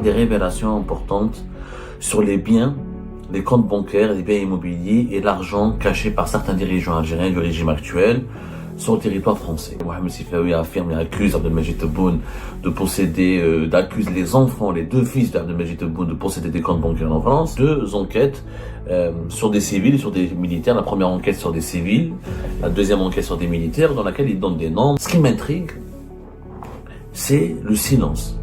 des révélations importantes sur les biens, les comptes bancaires, les biens immobiliers et l'argent caché par certains dirigeants algériens du régime actuel sur le territoire français. Mohamed Sifawi affirme et accuse Abdelmajid Tebboune de posséder, d'accuse les enfants, les deux fils d'Abdelmajid Tebboune de posséder des comptes bancaires en France. Deux enquêtes sur des civils et sur des militaires. La première enquête sur des civils, la deuxième enquête sur des militaires, dans laquelle il donne des noms. Ce qui m'intrigue, c'est le silence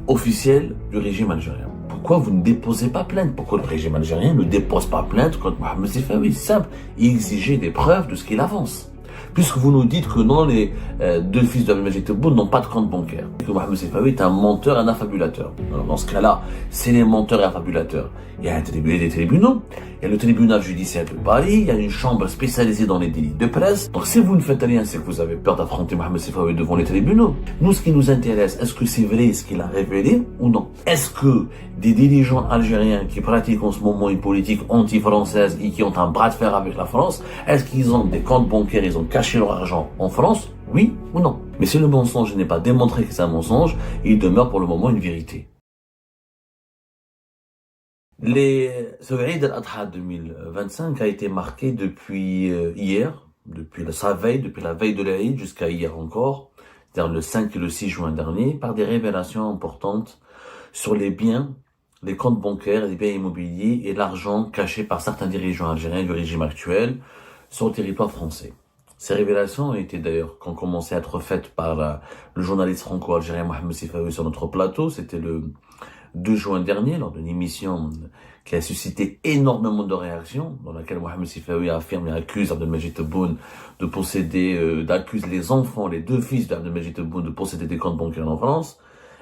officiel du régime algérien. Pourquoi vous ne déposez pas plainte? Pourquoi le régime algérien ne dépose pas plainte contre Mohamed Sifawi? C'est simple, exiger des preuves de ce qu'il avance. Puisque vous nous dites que non, les deux fils d'Abdelmajid Tebboune n'ont pas de compte bancaire. Et que Mohamed Sifawi est un menteur, un affabulateur. Alors dans ce cas-là, c'est les menteurs et affabulateurs. Il y a des tribunaux. Il y a le tribunal judiciaire de Paris. Il y a une chambre spécialisée dans les délits de presse. Donc si vous ne faites rien, c'est que vous avez peur d'affronter Mohamed Sifawi devant les tribunaux. Nous, ce qui nous intéresse, est-ce que c'est vrai ce qu'il a révélé ou non? Est-ce que des dirigeants algériens qui pratiquent en ce moment une politique anti-française et qui ont un bras de fer avec la France, est-ce qu'ils ont des comptes bancaires, ils ont caché leur argent en France? Oui ou non? Mais si le mensonge n'est pas démontré que c'est un mensonge, il demeure pour le moment une vérité. Ce Eid al-Adha 2025 a été marqué depuis hier, depuis la veille de l'Eid jusqu'à hier encore, c'est-à-dire le 5 et le 6 juin dernier, par des révélations importantes sur les biens, les comptes bancaires, les biens immobiliers et l'argent caché par certains dirigeants algériens du régime actuel sur le territoire français. Ces révélations ont commencé à être faites par le journaliste franco-algérien Mohamed Sifawi sur notre plateau. C'était le 2 juin dernier, lors d'une émission qui a suscité énormément de réactions, dans laquelle Mohamed Sifawi affirme et accuse Abdelmajid Tebboune de posséder, d'accuse les enfants, les deux fils d'Abdelmajid Tebboune de posséder des comptes bancaires en France.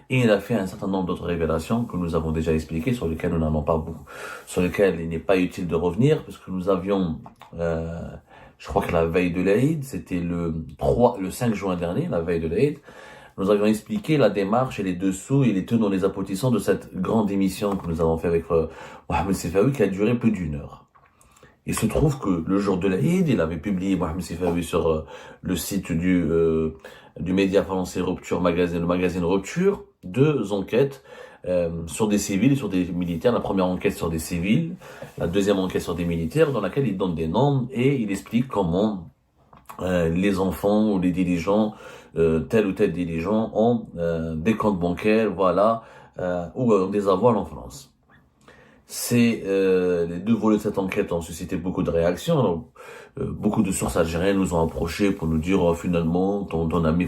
Et il a fait un certain nombre d'autres révélations que nous avons déjà expliquées, sur lesquelles nous n'allons pas beaucoup, sur lesquelles il n'est pas utile de revenir, parce que nous avions, je crois que la veille de l'Aïd, c'était le 5 juin dernier, la veille de l'Aïd, nous avions expliqué la démarche et les dessous et les tenants, les aboutissants de cette grande émission que nous avons fait avec Mohamed Sifawi, qui a duré plus d'1 heure. Il se trouve que le jour de l'Aïd, il avait publié Mohamed Sifawi sur le site du média français Rupture Magazine, le magazine Rupture, 2 enquêtes sur des civils et sur des militaires. La première enquête sur des civils, la deuxième enquête sur des militaires, dans laquelle il donne des noms et il explique comment les enfants ou les dirigeants, tel ou tel dirigeant ont des comptes bancaires, voilà, ou des avoirs en France. Les 2 volets de cette enquête ont suscité beaucoup de réactions. Alors, beaucoup de sources algériennes nous ont approchés pour nous dire finalement ton ami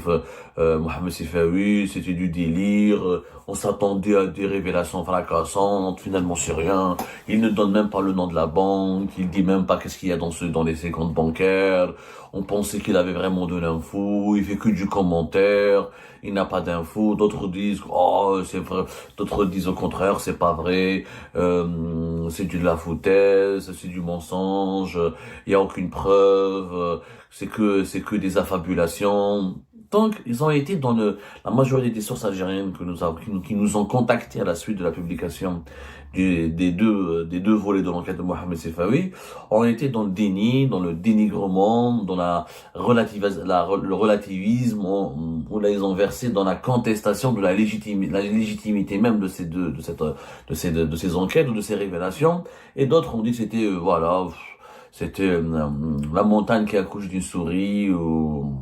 Mohamed Sifawi, c'était du délire, on s'attendait à des révélations fracassantes, finalement c'est rien, il ne donne même pas le nom de la banque, il dit même pas qu'est-ce qu'il y a dans ses comptes bancaires, on pensait qu'il avait vraiment de l'info, il fait que du commentaire, il n'a pas d'infos, d'autres disent oh c'est vrai, d'autres disent au contraire c'est pas vrai, c'est de la foutaise, c'est du mensonge, il y a aucune preuve, c'est que des affabulations. Donc, ils ont été dans la majorité des sources algériennes qui nous ont contactés à la suite de la publication des deux volets de l'enquête de Mohamed Sifawi, ont été dans le déni, dans le dénigrement, dans le relativisme, où là ils ont versé dans la contestation de la légitimité même de ces enquêtes ou de ces révélations. Et d'autres ont dit que c'était, c'était la montagne qui accouche d'une souris, ou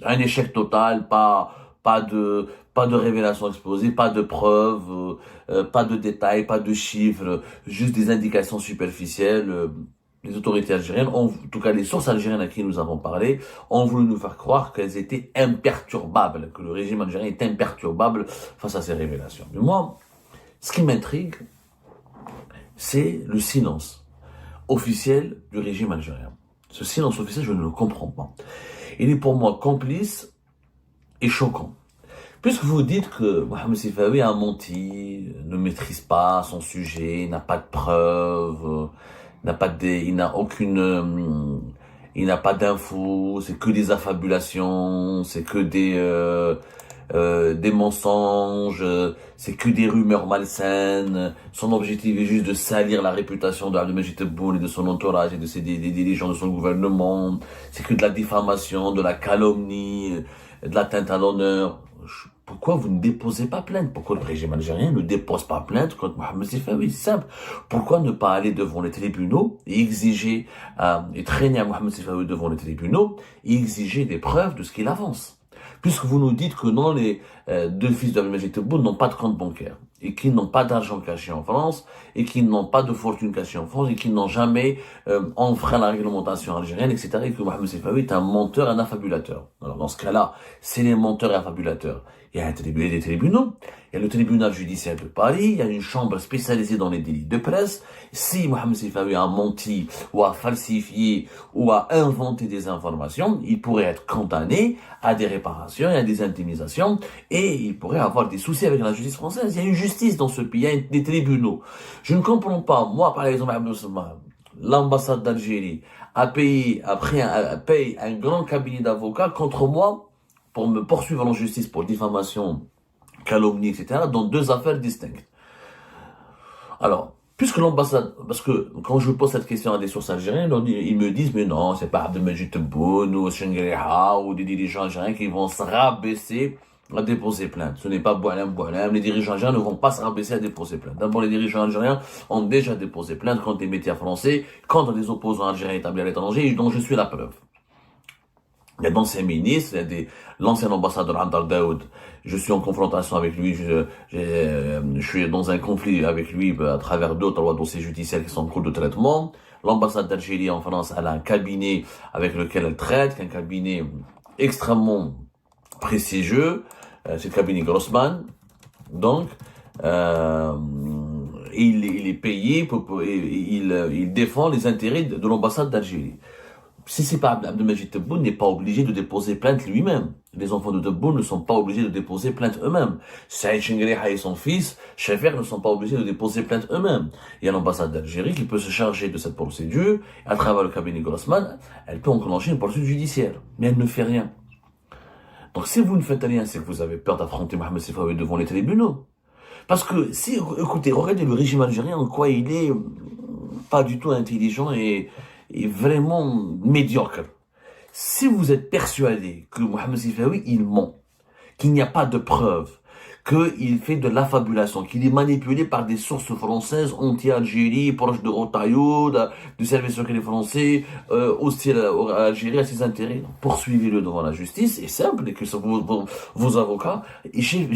un échec total, pas de révélations exposées, pas de preuves, pas de détails, pas de chiffres, juste des indications superficielles. Les autorités algériennes, en tout cas les sources algériennes à qui nous avons parlé, ont voulu nous faire croire qu'elles étaient imperturbables, que le régime algérien est imperturbable face à ces révélations. Mais moi, ce qui m'intrigue, c'est le silence officiel du régime algérien. Ce silence officiel, je ne le comprends pas. Il est pour moi complice et choquant. Puisque vous dites que Mohamed Sifawi a menti, ne maîtrise pas son sujet, n'a pas de preuves, il n'a pas d'infos, c'est que des affabulations, c'est que des mensonges, c'est que des rumeurs malsaines. Son objectif est juste de salir la réputation d'Abdelmajid Tebboune et de son entourage et des dirigeants de son gouvernement. C'est que de la diffamation, de la calomnie, de l'atteinte à l'honneur. Pourquoi vous ne déposez pas plainte? Pourquoi le régime algérien ne dépose pas plainte contre Mohamed Sifawi? C'est simple. Pourquoi ne pas aller devant les tribunaux et exiger, et traîner à Mohamed Sifawi devant les tribunaux et exiger des preuves de ce qu'il avance? Puisque vous nous dites que non, les deux fils d'Abdelmajid Tebboune n'ont pas de compte bancaire et qu'ils n'ont pas d'argent caché en France et qu'ils n'ont pas de fortune cachée en France et qu'ils n'ont jamais enfreint la réglementation algérienne, etc. et que Mohamed Sifawi est un menteur, un affabulateur. Alors dans ce cas-là, c'est les menteurs et affabulateurs. Il y a des tribunaux, il y a le tribunal judiciaire de Paris, il y a une chambre spécialisée dans les délits de presse. Si Mohamed Sifawi a menti ou a falsifié ou a inventé des informations, il pourrait être condamné à des réparations et à des indemnisations et il pourrait avoir des soucis avec la justice française. Il y a une justice dans ce pays, il y a des tribunaux. Je ne comprends pas, moi par exemple, l'ambassade d'Algérie paye un grand cabinet d'avocats contre moi pour me poursuivre en justice pour diffamation, calomnie, etc., dans deux affaires distinctes. Alors, puisque l'ambassade, parce que quand je pose cette question à des sources algériennes, ils me disent, mais non, c'est pas Abdelmajid Tebboune ou Chengriha ou des dirigeants algériens qui vont se rabaisser à déposer plainte. Ce n'est pas Boualem. Les dirigeants algériens ne vont pas se rabaisser à déposer plainte. D'abord, les dirigeants algériens ont déjà déposé plainte contre les médias français, contre les opposants algériens établis à l'étranger, dont je suis la preuve. Il y a d'anciens ministres, il y a l'ancien ambassadeur Andar Daoud, je suis en confrontation avec lui, je suis dans un conflit avec lui à travers deux ou trois dossiers judiciaires qui sont en cours de traitement. L'ambassade d'Algérie en France, elle a un cabinet avec lequel elle traite, un cabinet extrêmement prestigieux, c'est le cabinet Grossman. Donc, il est payé, il défend les intérêts de l'ambassade d'Algérie. Si c'est pas Abdelmajid Tebboune n'est pas obligé de déposer plainte lui-même. Les enfants de Tebboune ne sont pas obligés de déposer plainte eux-mêmes. Saïd Chengriha et son fils, Chefer, ne sont pas obligés de déposer plainte eux-mêmes. Il y a l'ambassade d'Algérie qui peut se charger de cette procédure. À travers le cabinet Grossman, elle peut enclencher une poursuite judiciaire. Mais elle ne fait rien. Donc si vous ne faites rien, c'est que vous avez peur d'affronter Mohamed Sifawi devant les tribunaux. Parce que si, écoutez, regardez le régime algérien, en quoi il est pas du tout intelligent et vraiment médiocre. Si vous êtes persuadé que Mohamed Sifawi, il ment, qu'il n'y a pas de preuves, qu'il fait de l'affabulation, qu'il est manipulé par des sources françaises anti-Algérie, proches de Rotaillot, du service secret français, hostile à Algérie, à ses intérêts, poursuivez-le devant la justice, c'est simple, et que vos avocats, j'ai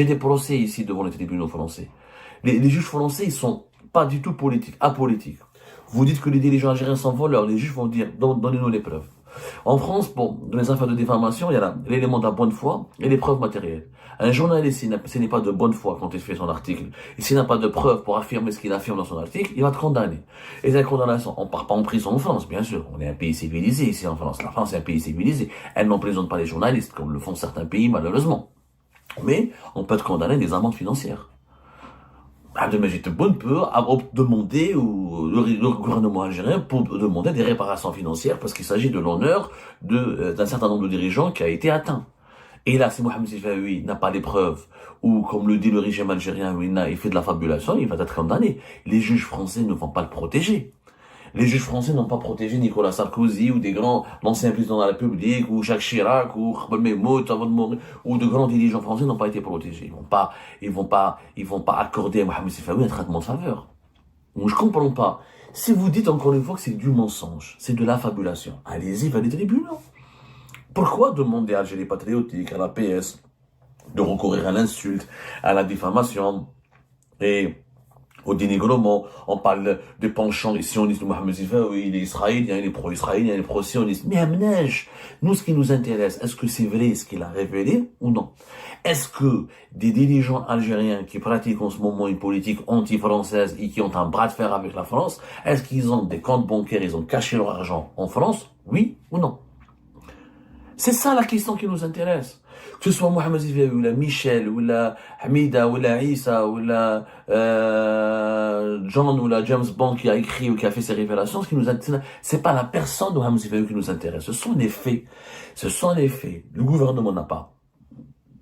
des procès ici devant les tribunaux français. Les juges français, ils sont pas du tout apolitiques. Vous dites que les dirigeants algériens sont voleurs, les juges vont dire, donnez-nous les preuves. En France, dans les affaires de diffamation, il y a l'élément de la bonne foi et les preuves matérielles. Un journaliste, s'il n'est pas de bonne foi quand il fait son article, et s'il n'a pas de preuves pour affirmer ce qu'il affirme dans son article, il va être condamné. Et cette condamnation, on part pas en prison en France, bien sûr. On est un pays civilisé ici en France. La France est un pays civilisé. Elle n'emprisonne pas les journalistes, comme le font certains pays, malheureusement. Mais on peut être condamné des amendes financières. Abdelmajid Tebboune peut demander, ou le gouvernement algérien peut demander des réparations financières parce qu'il s'agit de l'honneur d'un certain nombre de dirigeants qui a été atteint. Et là, si Mohamed Sifawi n'a pas les preuves, ou comme le dit le régime algérien, il fait de la fabulation, il va être condamné. Les juges français ne vont pas le protéger. Les juges français n'ont pas protégé Nicolas Sarkozy ou l'ancien président de la République ou Jacques Chirac ou Khbel Mehmoud ou de grands dirigeants français n'ont pas été protégés. Ils vont pas accorder à Mohamed Sifawi un traitement de faveur. Donc je comprends pas. Si vous dites encore une fois que c'est du mensonge, c'est de l'affabulation, allez-y vers les tribunaux. Pourquoi demander à Algérie patriotique, à la PS, de recourir à l'insulte, à la diffamation et au dénigrement? On parle des penchants sionistes de Mohamed Sifawi, il est israélien, il est pro-israélien, il est pro-sioniste. Mais Amnèche, nous, ce qui nous intéresse, est-ce que c'est vrai ce qu'il a révélé ou non? Est-ce que des dirigeants algériens qui pratiquent en ce moment une politique anti-française et qui ont un bras de fer avec la France, est-ce qu'ils ont des comptes bancaires, ils ont caché leur argent en France? Oui ou non? C'est ça la question qui nous intéresse. Que ce soit Mohamed Sifawi, ou la Michel, ou la Hamida, ou la Issa, ou la John, ou la James Bond qui a écrit ou qui a fait ces révélations, ce qui nous intéresse, c'est pas la personne de Mohamed Sifawi qui nous intéresse. Ce sont les faits. Ce sont les faits. Le gouvernement n'a pas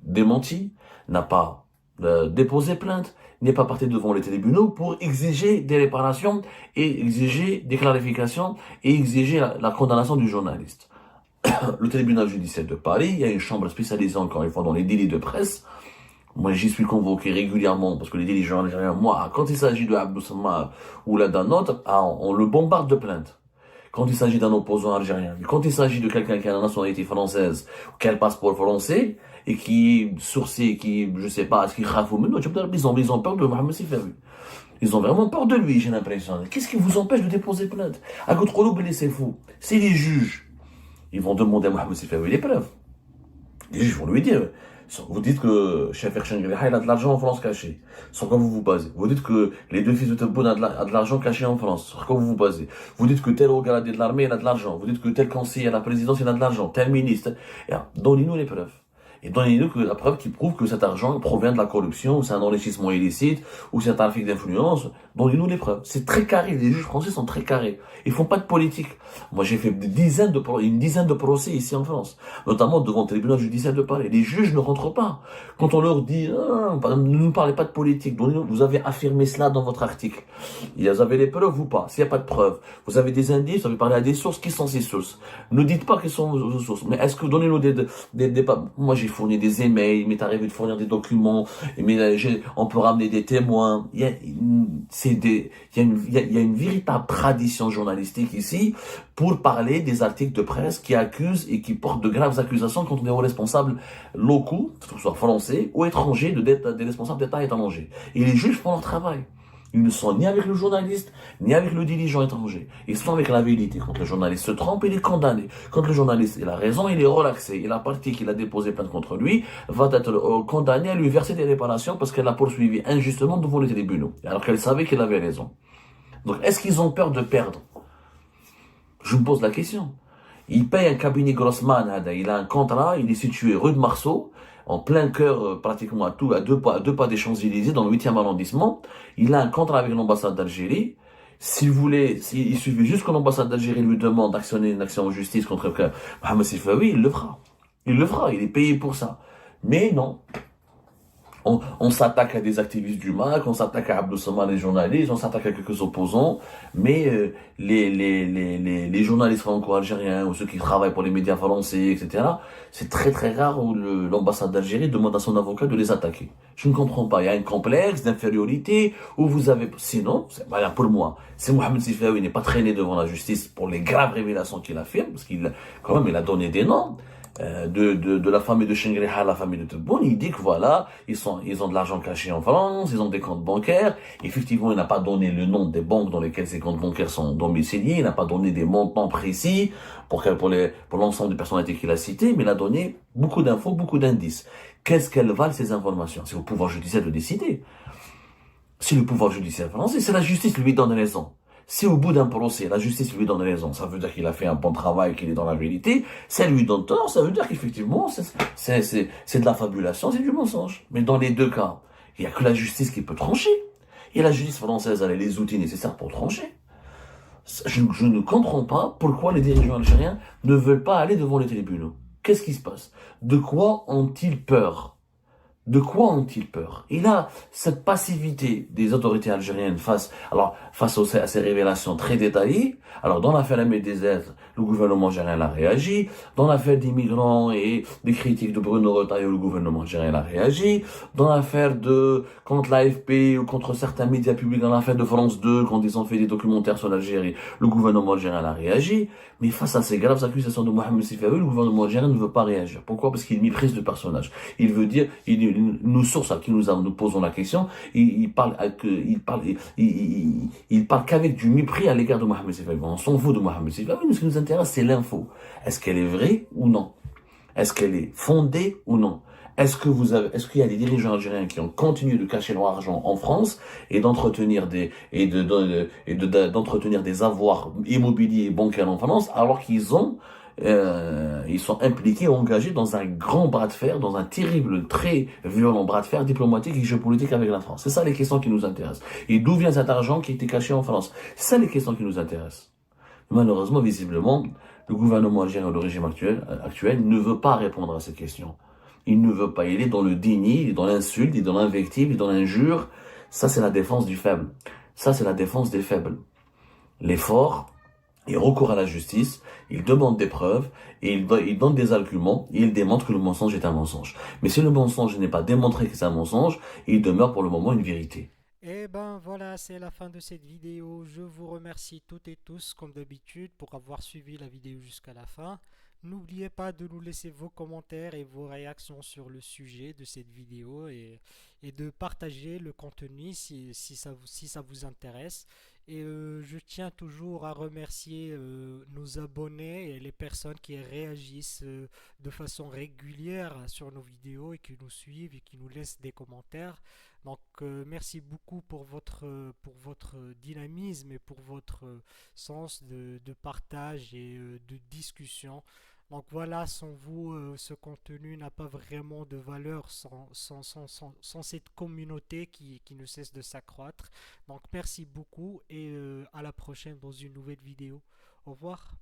démenti, n'a pas déposé plainte, n'est pas parti devant les tribunaux pour exiger des réparations et exiger des clarifications et exiger la condamnation du journaliste. le tribunal judiciaire de Paris, il y a une chambre spécialisée encore une fois dans les délits de presse. Moi, j'y suis convoqué régulièrement parce que les dirigeants algériens, moi, quand il s'agit de Abdou Samma ou là d'un autre, on le bombarde de plaintes. Quand il s'agit d'un opposant algérien, mais quand il s'agit de quelqu'un qui a la nationalité française, qui a le passeport français, et qui est sourcé, qui, je sais pas, est-ce qu'il khafou maintenant, ils ont peur de Mohamed Sifawi. Ils ont vraiment peur de lui, j'ai l'impression. Qu'est-ce qui vous empêche de déposer plainte? À votre rouleau, c'est fou. C'est les juges. Ils vont demander à Mohamed Sifawi les preuves. Les juges vont lui dire, vous dites que Cheikh Shangri-La, il a de l'argent en France caché. Sur quoi vous vous basez? Vous dites que les deux fils de Tebboune a de l'argent caché en France. Sur quoi vous vous basez? Vous dites que tel haut gradé de l'armée, il a de l'argent. Vous dites que tel conseiller à la présidence, il a de l'argent. Tel ministre. Donnez-nous les preuves. Et donnez-nous la preuve qui prouve que cet argent provient de la corruption, ou c'est un enrichissement illicite, ou c'est un trafic d'influence. Donnez-nous les preuves. C'est très carré. Les juges français sont très carrés. Ils font pas de politique. Moi, j'ai fait une dizaine de procès ici en France, notamment devant le tribunal judiciaire de Paris. Les juges ne rentrent pas. Quand on leur dit, ne nous parlez pas de politique, vous avez affirmé cela dans votre article. Vous avez les preuves ou pas? S'il n'y a pas de preuves, vous avez des indices, vous avez parlé à des sources. Qui sont ces sources? Ne dites pas quelles sont vos sources. Mais est-ce que donnez-nous moi, j'ai fourni des emails, il m'est arrivé de fournir des documents, on peut ramener des témoins. Il y a une véritable tradition journalistique ici pour parler des articles de presse qui accusent et qui portent de graves accusations contre des responsables locaux, que ce soit français ou étrangers, des responsables d'État étrangers. Et les juges font leur travail. Ils ne sont ni avec le journaliste, ni avec le dirigeant étranger. Ils sont avec la vérité. Quand le journaliste se trompe, il est condamné. Quand le journaliste a raison, il est relaxé. Et la partie qui a déposé plainte contre lui va être condamnée à lui verser des réparations parce qu'elle l'a poursuivi injustement devant les tribunaux. Alors qu'elle savait qu'il avait raison. Donc, est-ce qu'ils ont peur de perdre? Je me pose la question. Il paye un cabinet Grossman, il a un contrat, il est situé rue de Marceau, en plein cœur, pratiquement à deux pas des Champs-Élysées, dans le 8e arrondissement. Il a un contrat avec l'ambassade d'Algérie. Il suffit juste que l'ambassade d'Algérie lui demande d'actionner une action en justice contre Mohamed Sifawi, il le fera. Il le fera, il est payé pour ça. Mais non. On s'attaque à des activistes du MAC, on s'attaque à Abdou Samma, les journalistes, on s'attaque à quelques opposants, mais les journalistes franco-algériens ou ceux qui travaillent pour les médias français, etc., c'est très très rare où l'ambassade d'Algérie demande à son avocat de les attaquer. Je ne comprends pas. Il y a un complexe d'infériorité où vous avez... Sinon, pour moi, si Mohamed Sifawi n'est pas traîné devant la justice pour les graves révélations qu'il affirme, parce qu'il quand même il a donné des noms, de la famille de Shangri-La à la famille de Tebboune, il dit que voilà, ils ont de l'argent caché en France, ils ont des comptes bancaires. Effectivement, il n'a pas donné le nom des banques dans lesquelles ces comptes bancaires sont domiciliés, il n'a pas donné des montants précis pour l'ensemble des personnalités qu'il a citées, mais il a donné beaucoup d'infos, beaucoup d'indices. Qu'est-ce qu'elles valent ces informations? C'est au pouvoir judiciaire de décider. Si le pouvoir judiciaire français, c'est la justice lui donne raison. Si au bout d'un procès, la justice lui donne raison, ça veut dire qu'il a fait un bon travail, qu'il est dans la vérité. Si elle lui donne tort, ça veut dire qu'effectivement, c'est de la fabulation, c'est du mensonge. Mais dans les deux cas, il n'y a que la justice qui peut trancher. Et la justice française, elle a les outils nécessaires pour trancher. Je ne comprends pas pourquoi les dirigeants algériens ne veulent pas aller devant les tribunaux. Qu'est-ce qui se passe? De quoi ont-ils peur? De quoi ont-ils peur? Et là, cette passivité des autorités algériennes face à ces révélations très détaillées, alors dans l'affaire MDZ, le gouvernement algérien a réagi, dans l'affaire des migrants et des critiques de Bruno Retailleau, le gouvernement algérien a réagi, dans l'affaire contre l'AFP ou contre certains médias publics, dans l'affaire de France 2, quand ils ont fait des documentaires sur l'Algérie, le gouvernement algérien a réagi, mais face à ces graves accusations de Mohamed Sifawi, le gouvernement algérien ne veut pas réagir. Pourquoi? Parce qu'il méprise le personnage. Il veut dire, nos sources à qui nous posons la question, il parle qu'avec du mépris à l'égard de Mohamed Sifawi. On s'en fout de Mohamed Sifawi, mais ce qui nous intéresse, c'est l'info. Est-ce qu'elle est vraie ou non? Est-ce qu'elle est fondée ou non? Est-ce qu'il y a des dirigeants algériens qui ont continué de cacher leur argent en France et d'entretenir d'entretenir des avoirs immobiliers et bancaires en France alors qu'ils sont impliqués, engagés dans un grand bras de fer, dans un terrible, très violent bras de fer diplomatique et géopolitique avec la France. C'est ça les questions qui nous intéressent. Et d'où vient cet argent qui était caché en France? C'est ça les questions qui nous intéressent. Malheureusement, visiblement, le gouvernement algérien, le régime actuel ne veut pas répondre à ces questions. Il ne veut pas. Il est dans le déni, il est dans l'insulte, il est dans l'invective, il est dans l'injure. Ça, c'est la défense du faible. Ça, c'est la défense des faibles. Les forts Il recourt à la justice, il demande des preuves, et il donne des arguments, et il démontre que le mensonge est un mensonge. Mais si le mensonge n'est pas démontré que c'est un mensonge, il demeure pour le moment une vérité. Et ben voilà, c'est la fin de cette vidéo. Je vous remercie toutes et tous, comme d'habitude, pour avoir suivi la vidéo jusqu'à la fin. N'oubliez pas de nous laisser vos commentaires et vos réactions sur le sujet de cette vidéo et de partager le contenu si ça vous intéresse. Et je tiens toujours à remercier nos abonnés et les personnes qui réagissent de façon régulière sur nos vidéos et qui nous suivent et qui nous laissent des commentaires. Donc, merci beaucoup pour votre dynamisme et pour votre sens de partage et de discussion. Donc voilà, sans vous, ce contenu n'a pas vraiment de valeur sans cette communauté qui ne cesse de s'accroître. Donc merci beaucoup et à la prochaine dans une nouvelle vidéo. Au revoir.